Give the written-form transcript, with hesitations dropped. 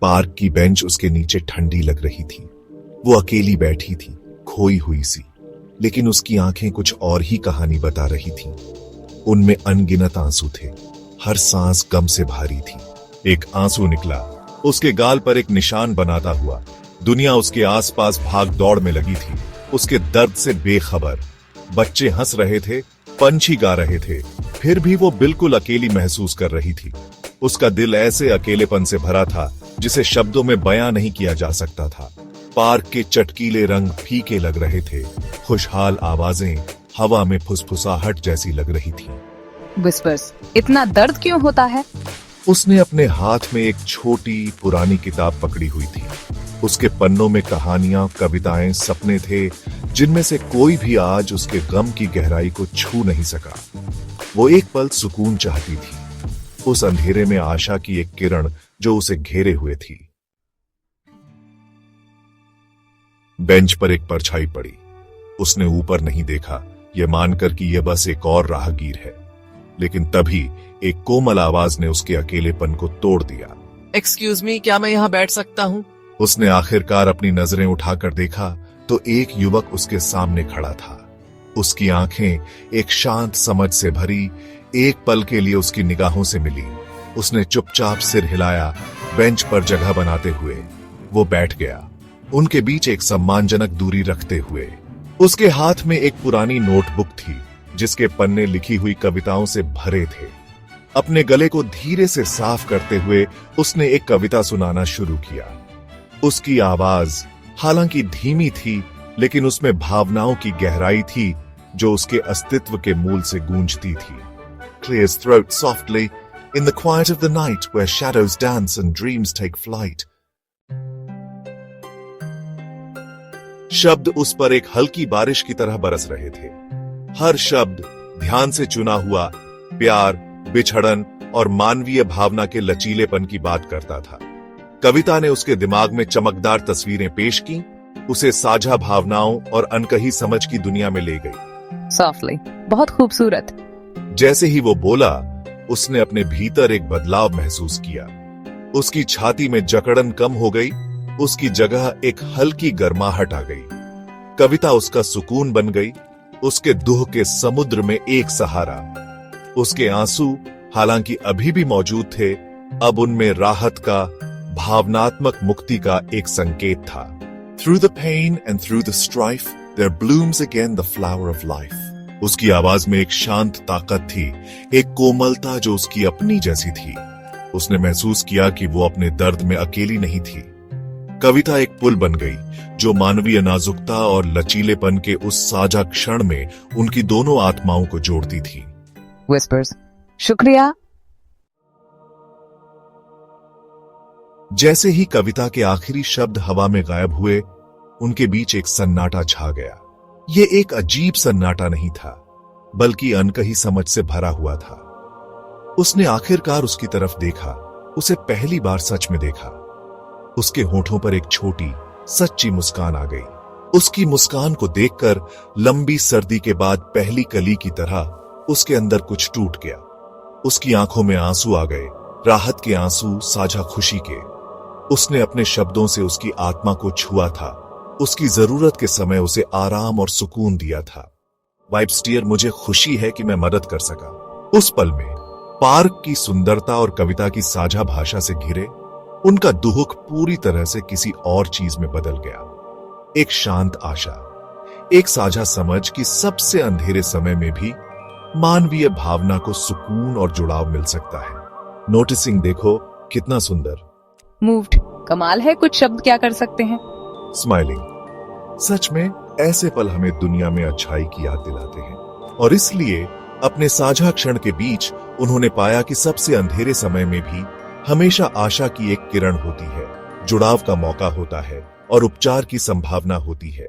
Park की bench उसके नीचे ठंडी लग रही थी। वो अकेली बैठी थी, खोई हुई सी, लेकिन उसकी आंखें कुछ और ही कहानी बता रही थीं। उनमें अनगिनत आंसू थे, हर सांस गम से भारी थी। एक आंसू निकला, उसके गाल पर एक निशान बनाता हुआ। दुनिया उसके आसपास भाग दौड़ में लगी थी, उसके दर्द से बेखबर। बच्चे हंस रहे थे, पंछी गा रहे थे, फिर भी वो बिल्कुल अकेली महसूस कर रही थी। उसका दिल ऐसे अकेलेपन से भरा था जिसे शब्दों में बयां नहीं किया जा सकता था। पार्क के चटकीले रंग फीके लग रहे थे, खुशहाल आवाजें हवा में फुसफुसाहट जैसी लग रही थी। विस्पर्स, इतना दर्द क्यों होता है? उसने अपने हाथ में एक छोटी पुरानी किताब पकड़ी हुई थी। उसके पन्नों में कहानियां, कविताएं, सपने थे जिनमें से कोई भी आज उसके गम की गहराई को छू नहीं सका। वो एक पल सुकून चाहती थी, उस अंधेरे में आशा की एक किरण जो उसे घेरे हुए थी। बेंच पर एक परछाई पड़ी। उसने ऊपर नहीं देखा, यह मानकर कि यह बस एक और राहगीर है, लेकिन तभी एक कोमल आवाज ने उसके अकेलेपन को तोड़ दिया। एक्सक्यूज मी, क्या मैं यहाँ बैठ सकता हूँ? उसने आखिरकार अपनी नजरें उठाकर देखा तो एक युवक उसके सामने खड़ा था। उसकी आंखें एक शांत समझ से भरी, एक पल के लिए उसकी निगाहों से मिली। उसने चुपचाप सिर हिलाया, बेंच पर जगह बनाते हुए वो बैठ गया, उनके बीच एक सम्मानजनक दूरी रखते हुए। उसके हाथ में एक पुरानी नोटबुक थी जिसके पन्ने लिखी हुई कविताओं से भरे थे। अपने गले को धीरे से साफ करते हुए उसने एक कविता सुनाना शुरू किया। उसकी आवाज हालांकि धीमी थी, लेकिन उसमें भावनाओं की गहराई थी जो उसके अस्तित्व के मूल से गूंजती थी। Clear his throat softly in the quiet of the night where shadows dance and dreams take flight. शब्द उस पर एक हल्की बारिश की तरह बरस रहे थे। हर शब्द ध्यान से चुना हुआ प्यार, बिछड़न और मानवीय भावना के लचीलेपन की बात करता था। कविता ने उसके दिमाग में चमकदार तस्वीरें पेश की, उसे साझा भावनाओं और अनकही समझ की दुनिया में ले गई। सॉफ्टली, बहुत खूबसूरत। जैसे ही वो बोला, उसने अपने भीतर एक बदलाव महसूस किया। उसकी छाती में जकड़न कम हो गई, उसकी जगह एक हल्की गर्माहट आ गई। कविता उसका सुकून बन गई, उसके दुख के समुद्र में एक सहारा। उसके आंसू हालांकि अभी भी मौजूद थे, अब उनमें राहत का, भावनात्मक मुक्ति का एक संकेत था। Through the pain and through the strife, there blooms again the flower of life. उसकी आवाज में एक शांत ताकत थी, एक कोमलता जो उसकी अपनी जैसी थी। उसने महसूस किया कि वो अपने दर्द में अकेली नहीं थी। कविता एक पुल बन गई जो मानवीय नाजुकता और लचीलेपन के उस साझा क्षण में उनकी दोनों आत्माओं को जोड़ती थी। विस्पर्स, शुक्रिया। जैसे ही कविता के आखिरी शब्द हवा में गायब हुए, उनके बीच एक सन्नाटा छा गया। ये एक अजीब सन्नाटा नहीं था, बल्कि अनकही समझ से भरा हुआ था। उसने आखिरकार उसकी तरफ देखा, उसे पहली बार सच में देखा। उसके होठों पर एक छोटी, सच्ची मुस्कान आ गई। उसकी मुस्कान को देखकर लंबी सर्दी के बाद पहली कली की तरह उसके अंदर कुछ टूट गया। उसकी आंखों में आंसू आ गए, राहत के आंसू, साझा खुशी के। उसने अपने शब्दों से उसकी आत्मा को छुआ था, उसकी जरूरत के समय उसे आराम और सुकून दिया था। वाइब्स्टियर, मुझे खुशी है कि मैं मदद कर सका। उस पल में पार्क की सुंदरता और कविता की साझा भाषा से घिरे उनका दुख पूरी तरह से किसी और चीज में बदल गया। एक शांत आशा, एक साझा समझ कि सबसे अंधेरे समय में भी मानवीय भावना को सुकून और जुड़ाव मिल सकता है। नोटिसिंग देखो कितना सुंदर। मूव्ड, कमाल है, कुछ शब्द क्या कर सकते हैं। स्माइलिंग, सच में ऐसे पल हमें दुनिया में अच्छाई की याद दिलाते हैं, और इसलिए अपने साझा क्षण के बीच उन्होंने पाया कि सबसे अंधेरे समय में भी हमेशा आशा की एक किरण होती है, जुड़ाव का मौका होता है और उपचार की संभावना होती है।